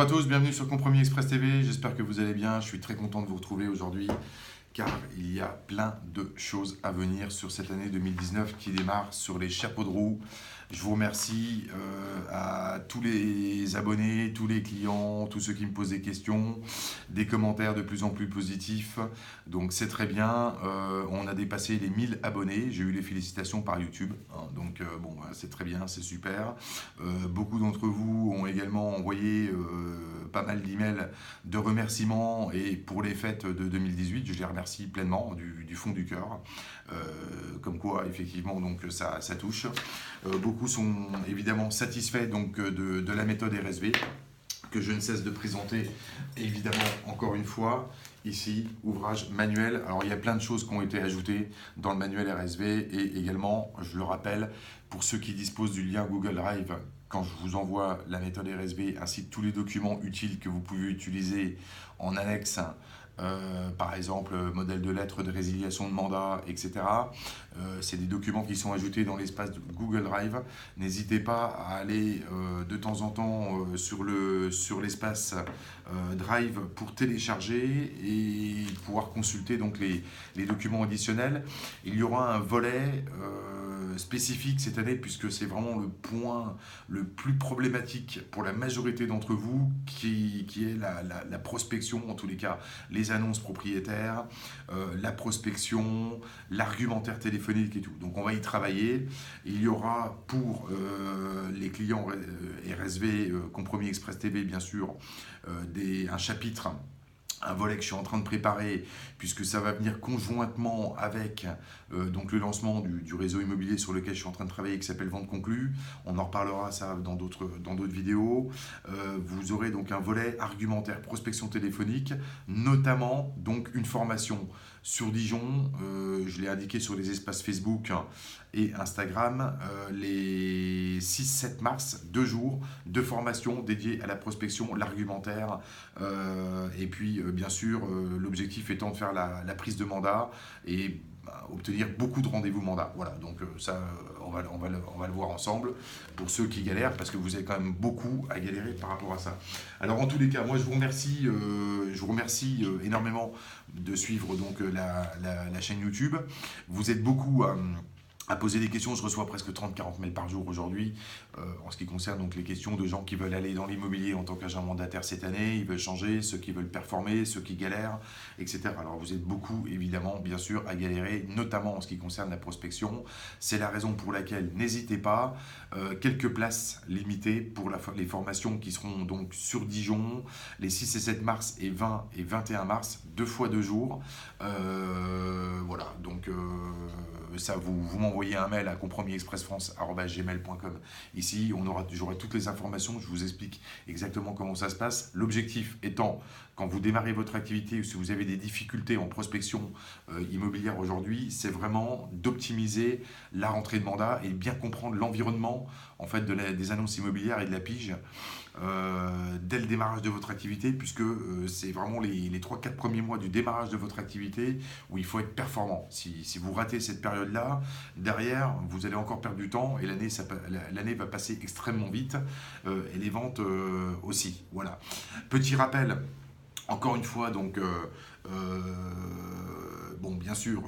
Bonjour à tous, bienvenue sur Compromis Express TV, j'espère que vous allez bien, je suis très content de vous retrouver aujourd'hui car il y a plein de choses à venir sur cette année 2019 qui démarre sur les chapeaux de roue. Je vous remercie à tous les abonnés, tous les clients, tous ceux qui me posent des questions, des commentaires de plus en plus positifs. Donc c'est très bien, on a dépassé les 1000 abonnés, j'ai eu les félicitations par YouTube, hein, donc bon, c'est très bien, c'est super. Beaucoup d'entre vous ont également envoyé pas mal d'emails de remerciements et pour les fêtes de 2018, je les remercie pleinement du fond du cœur. Comme quoi, effectivement, donc ça touche. Beaucoup sont évidemment satisfaits donc, de la méthode RSV que je ne cesse de présenter, évidemment, encore une fois. Ici, ouvrage manuel. Alors, il y a plein de choses qui ont été ajoutées dans le manuel RSV et également, je le rappelle, pour ceux qui disposent du lien Google Drive, quand je vous envoie la méthode RSV ainsi que tous les documents utiles que vous pouvez utiliser en annexe, par exemple, modèle de lettre de résiliation de mandat, etc. C'est des documents qui sont ajoutés dans l'espace de Google Drive. N'hésitez pas à aller de temps en temps sur l'espace Drive pour télécharger et pouvoir consulter donc les documents additionnels. Il y aura un volet spécifique cette année puisque c'est vraiment le point le plus problématique pour la majorité d'entre vous qui est la prospection, en tous les cas les annonces propriétaires, la prospection, l'argumentaire téléphonique et tout. Donc on va y travailler. Il y aura pour les clients RSV, Compromis Express TV bien sûr, un chapitre, un volet que je suis en train de préparer puisque ça va venir conjointement avec donc le lancement du réseau immobilier sur lequel je suis en train de travailler qui s'appelle Vente Conclue. On en reparlera ça dans d'autres vidéos. Vous aurez donc un volet argumentaire prospection téléphonique, notamment donc une formation sur Dijon. Je l'ai indiqué sur les espaces Facebook et Instagram, les 6-7 mars, 2 jours de formation dédiée à la prospection, l'argumentaire, et puis bien sûr l'objectif étant de faire la prise de mandat et obtenir beaucoup de rendez-vous mandat. Voilà, donc ça, on va le voir ensemble pour ceux qui galèrent, parce que vous avez quand même beaucoup à galérer par rapport à ça. Alors en tous les cas, moi je vous remercie énormément de suivre donc la chaîne YouTube. Vous êtes beaucoup à poser des questions. Je reçois presque 30-40 mails par jour aujourd'hui en ce qui concerne donc les questions de gens qui veulent aller dans l'immobilier en tant qu'agent mandataire cette année, ils veulent changer, ceux qui veulent performer, ceux qui galèrent, etc. Alors vous êtes beaucoup évidemment bien sûr à galérer, notamment en ce qui concerne la prospection. C'est la raison pour laquelle n'hésitez pas, quelques places limitées pour les formations qui seront donc sur Dijon les 6 et 7 mars et 20 et 21 mars, 2 fois 2 jours. Voilà, donc ça vous m'envoyez un mail à compromisexpressfrance@gmail.com. Ici, j'aurai toutes les informations, je vous explique exactement comment ça se passe. L'objectif étant, quand vous démarrez votre activité ou si vous avez des difficultés en prospection immobilière aujourd'hui, c'est vraiment d'optimiser la rentrée de mandat et bien comprendre l'environnement en fait, des annonces immobilières et de la pige dès le démarrage de votre activité, puisque c'est vraiment les 3-4 premiers mois du démarrage de votre activité où il faut être performant. Si vous ratez cette période-là, derrière, vous allez encore perdre du temps et l'année va passer extrêmement vite et les ventes aussi. Voilà. Petit rappel, encore une fois, donc, bon, bien sûr,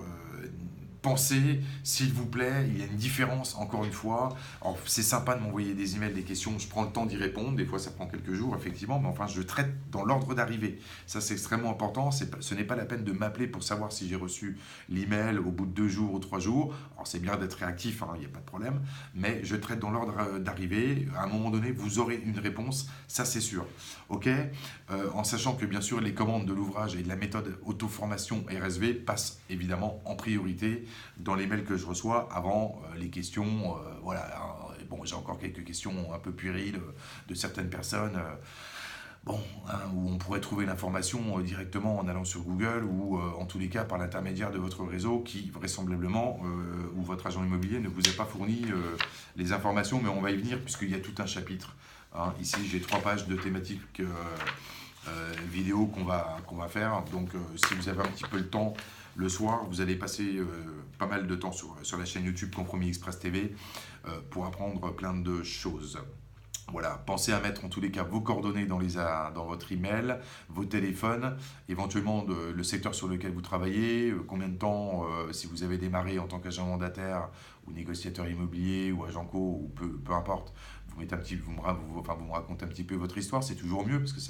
pensez, s'il vous plaît, il y a une différence, encore une fois. Alors, c'est sympa de m'envoyer des emails, des questions, je prends le temps d'y répondre, des fois ça prend quelques jours, effectivement, mais enfin, je traite dans l'ordre d'arrivée. Ça, c'est extrêmement important, ce n'est pas la peine de m'appeler pour savoir si j'ai reçu l'email au bout de 2 jours ou 3 jours. Alors, c'est bien d'être réactif, il n'y a pas de problème, mais je traite dans l'ordre d'arrivée. À un moment donné, vous aurez une réponse, ça c'est sûr. Ok, en sachant que, bien sûr, les commandes de l'ouvrage et de la méthode auto-formation RSV passent évidemment en priorité dans les mails que je reçois avant les questions. Voilà. Bon, j'ai encore quelques questions un peu puériles de certaines personnes. Bon, hein, où on pourrait trouver l'information directement en allant sur Google ou en tous les cas par l'intermédiaire de votre réseau qui vraisemblablement ou votre agent immobilier ne vous a pas fourni les informations, mais on va y venir puisqu'il y a tout un chapitre. Hein. Ici, j'ai 3 pages de thématiques vidéo qu'on va faire. Donc, si vous avez un petit peu le temps le soir, vous allez passer pas mal de temps sur la chaîne YouTube Compromis Express TV pour apprendre plein de choses. Voilà, pensez à mettre en tous les cas vos coordonnées dans votre email, vos téléphones, éventuellement le secteur sur lequel vous travaillez, combien de temps, si vous avez démarré en tant qu'agent mandataire ou négociateur immobilier ou agent co ou peu importe, vous mettez un petit, vous me racontez un petit peu votre histoire, c'est toujours mieux parce que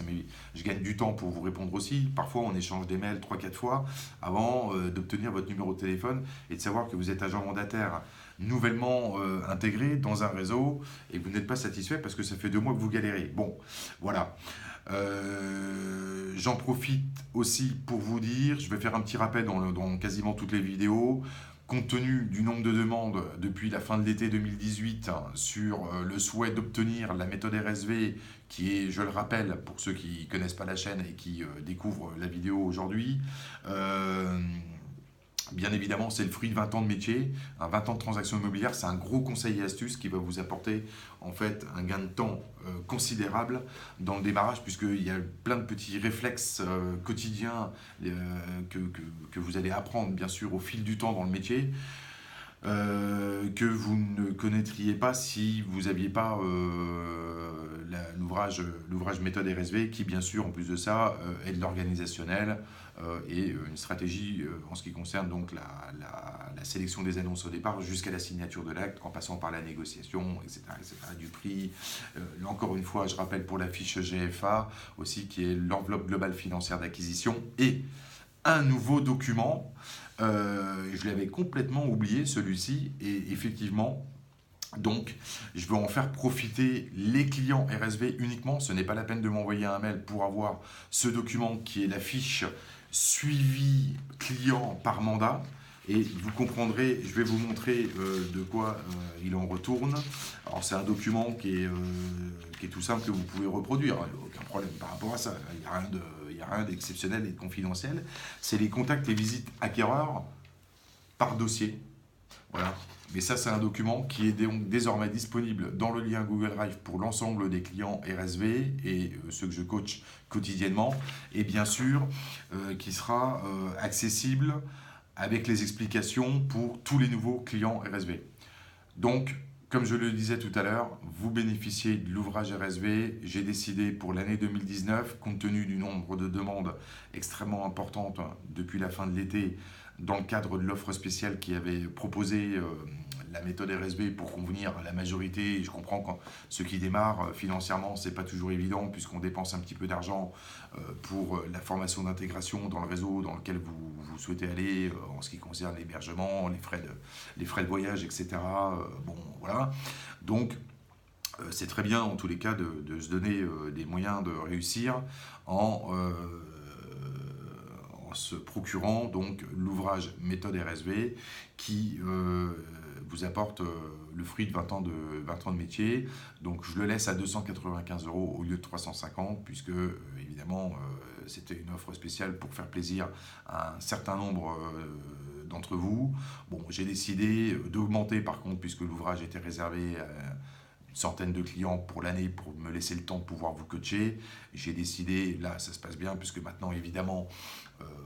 je gagne du temps pour vous répondre aussi. Parfois, on échange des mails 3 4 fois avant d'obtenir votre numéro de téléphone et de savoir que vous êtes agent mandataire nouvellement intégré dans un réseau et que vous n'êtes pas satisfait parce que ça fait 2 mois que vous galérez. Bon, voilà. J'en profite aussi pour vous dire, je vais faire un petit rappel dans quasiment toutes les vidéos. Compte tenu du nombre de demandes depuis la fin de l'été 2018 sur le souhait d'obtenir la méthode RSV, qui est, je le rappelle, pour ceux qui ne connaissent pas la chaîne et qui découvrent la vidéo aujourd'hui, bien évidemment, c'est le fruit de 20 ans de métier, 20 ans de transactions immobilières. C'est un gros conseil et astuce qui va vous apporter en fait un gain de temps considérable dans le démarrage, puisqu'il y a plein de petits réflexes quotidiens que vous allez apprendre bien sûr au fil du temps dans le métier, que vous ne connaîtriez pas si vous n'aviez pas l'ouvrage méthode RSV, qui bien sûr en plus de ça est de l'organisationnel et une stratégie en ce qui concerne donc la sélection des annonces au départ jusqu'à la signature de l'acte, en passant par la négociation, etc., du prix. Encore une fois, je rappelle pour la fiche GFA aussi, qui est l'enveloppe globale financière d'acquisition, et un nouveau document. Je l'avais complètement oublié celui-ci, et effectivement, donc je veux en faire profiter les clients RSV uniquement. Ce n'est pas la peine de m'envoyer un mail pour avoir ce document qui est la fiche suivi client par mandat. Et vous comprendrez, je vais vous montrer de quoi il en retourne. Alors c'est un document qui est tout simple, que vous pouvez reproduire, aucun problème par rapport à ça. Il n'y a rien d'exceptionnel et de confidentiel. C'est les contacts et visites acquéreurs par dossier. Voilà. Mais ça, c'est un document qui est donc désormais disponible dans le lien Google Drive pour l'ensemble des clients RSV et ceux que je coach quotidiennement. Et bien sûr, qui sera accessible avec les explications pour tous les nouveaux clients RSV. Donc, comme je le disais tout à l'heure, vous bénéficiez de l'ouvrage RSV. J'ai décidé pour l'année 2019, compte tenu du nombre de demandes extrêmement importantes depuis la fin de l'été, dans le cadre de l'offre spéciale qui avait proposé la méthode RSV pour convenir à la majorité. Et je comprends quand ceux qui démarrent financièrement, c'est pas toujours évident puisqu'on dépense un petit peu d'argent pour la formation d'intégration dans le réseau dans lequel vous souhaitez aller en ce qui concerne l'hébergement, les frais de voyage, etc. Bon, voilà. Donc, c'est très bien en tous les cas de se donner des moyens de réussir en se procurant donc l'ouvrage méthode RSV qui vous apporte le fruit de 20 ans de métier. Donc je le laisse à 295 € au lieu de 350, puisque évidemment c'était une offre spéciale pour faire plaisir à un certain nombre d'entre vous. Bon, j'ai décidé d'augmenter par contre, puisque l'ouvrage était réservé à une centaine de clients pour l'année, pour me laisser le temps de pouvoir vous coacher. J'ai décidé, là ça se passe bien, puisque maintenant évidemment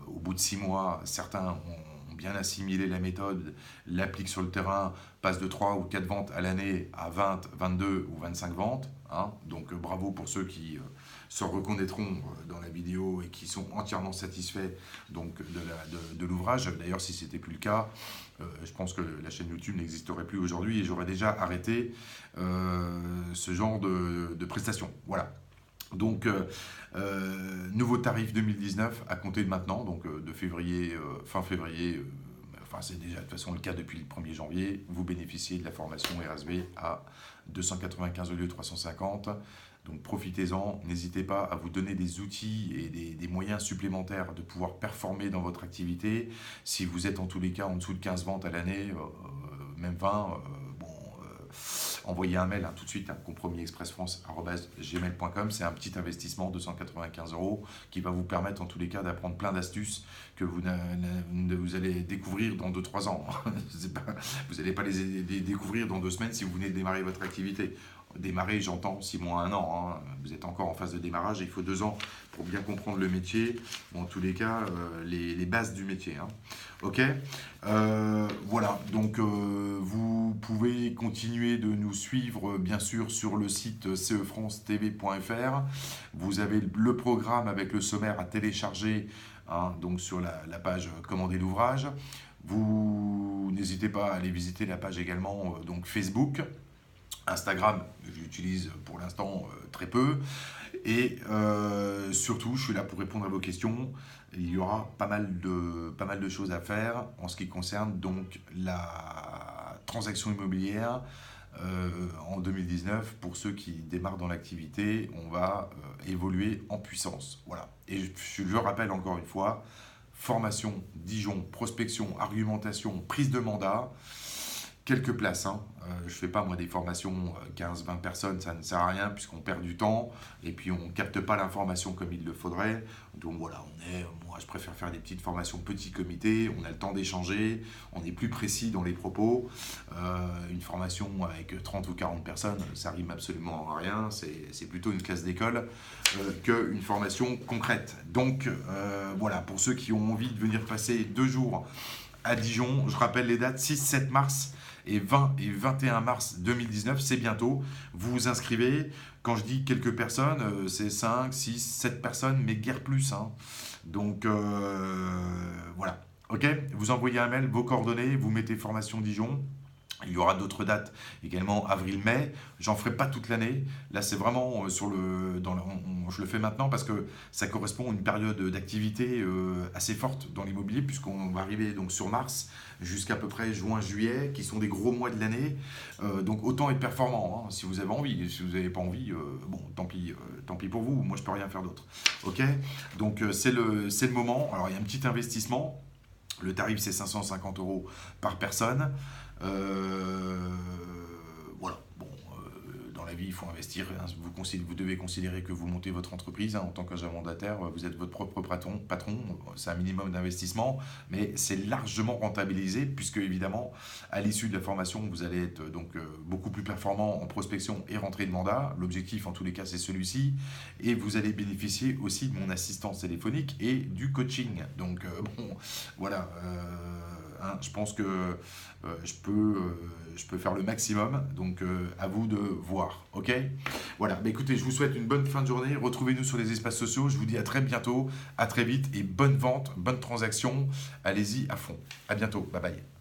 au bout de 6 mois, certains ont bien assimilé la méthode, l'appliquent sur le terrain, passent de 3 ou 4 ventes à l'année à 20, 22 ou 25 ventes. Hein. Donc bravo pour ceux qui se reconnaîtront dans la vidéo et qui sont entièrement satisfaits donc, de l'ouvrage. D'ailleurs, si ce n'était plus le cas, je pense que la chaîne YouTube n'existerait plus aujourd'hui et j'aurais déjà arrêté ce genre de prestations. Voilà. Donc, nouveau tarif 2019 à compter de maintenant, donc de février, fin février, enfin c'est déjà de toute façon le cas depuis le 1er janvier, vous bénéficiez de la formation RSV à 295 au lieu de 350. Donc profitez-en, n'hésitez pas à vous donner des outils et des moyens supplémentaires de pouvoir performer dans votre activité. Si vous êtes en tous les cas en dessous de 15 ventes à l'année, même 20, envoyez un mail tout de suite à compromisexpressfrance@gmail.com. C'est un petit investissement, 295 € qui va vous permettre en tous les cas d'apprendre plein d'astuces que vous allez découvrir dans 2-3 ans. Vous n'allez pas les découvrir dans 2 semaines si vous venez de démarrer votre activité. Démarrer, j'entends 6 mois, 1 an, hein. Vous êtes encore en phase de démarrage, il faut 2 ans pour bien comprendre le métier. Bon, en tous les cas, les bases du métier, hein. Ok. Voilà, donc vous pouvez continuer de nous suivre, bien sûr, sur le site cefrancetv.fr. Vous avez le programme avec le sommaire à télécharger, hein, donc sur la page Commander l'ouvrage. Vous n'hésitez pas à aller visiter la page également donc Facebook. Instagram, j'utilise pour l'instant très peu. Et surtout, je suis là pour répondre à vos questions. Il y aura pas mal de choses à faire en ce qui concerne donc la transaction immobilière en 2019. Pour ceux qui démarrent dans l'activité, on va évoluer en puissance. Voilà. Et je rappelle encore une fois, formation, Dijon, prospection, argumentation, prise de mandat. Quelques places, hein. Je ne fais pas moi des formations 15-20 personnes, ça ne sert à rien puisqu'on perd du temps et puis on ne capte pas l'information comme il le faudrait. Donc voilà, moi je préfère faire des petites formations petits comités, on a le temps d'échanger, on est plus précis dans les propos. Une formation avec 30 ou 40 personnes, ça rime absolument à rien, c'est plutôt une classe d'école qu'une formation concrète. Donc voilà, pour ceux qui ont envie de venir passer 2 jours à Dijon, je rappelle les dates, 6-7 mars et 20 et 21 mars 2019, c'est bientôt. Vous vous inscrivez. Quand je dis quelques personnes, c'est 5, 6, 7 personnes, mais guère plus, hein. Donc voilà. Ok. Vous envoyez un mail, vos coordonnées, vous mettez formation Dijon. Il y aura d'autres dates également, avril-mai. J'en ferai pas toute l'année. Là, c'est vraiment je le fais maintenant parce que ça correspond à une période d'activité assez forte dans l'immobilier, puisqu'on va arriver donc sur mars jusqu'à peu près juin-juillet, qui sont des gros mois de l'année. Donc autant être performant, hein, si vous avez envie. Si vous n'avez pas envie, bon, tant pis pour vous. Moi, je peux rien faire d'autre. Ok. Donc c'est le moment. Alors il y a un petit investissement. Le tarif, c'est 550 € par personne. Voilà. Bon, dans la vie, il faut investir, hein. Vous devez considérer que vous montez votre entreprise, hein, en tant qu'agent mandataire. Vous êtes votre propre patron. C'est un minimum d'investissement, mais c'est largement rentabilisé puisque, évidemment, à l'issue de la formation, vous allez être donc beaucoup plus performant en prospection et rentrée de mandat. L'objectif, en tous les cas, c'est celui-ci. Et vous allez bénéficier aussi de mon assistance téléphonique et du coaching. Donc, bon, voilà. Hein, je pense que je peux faire le maximum, donc à vous de voir, ok. Voilà, bah, écoutez, je vous souhaite une bonne fin de journée, retrouvez-nous sur les espaces sociaux, je vous dis à très bientôt, à très vite, et bonne vente, bonne transaction, allez-y à fond, à bientôt, bye bye.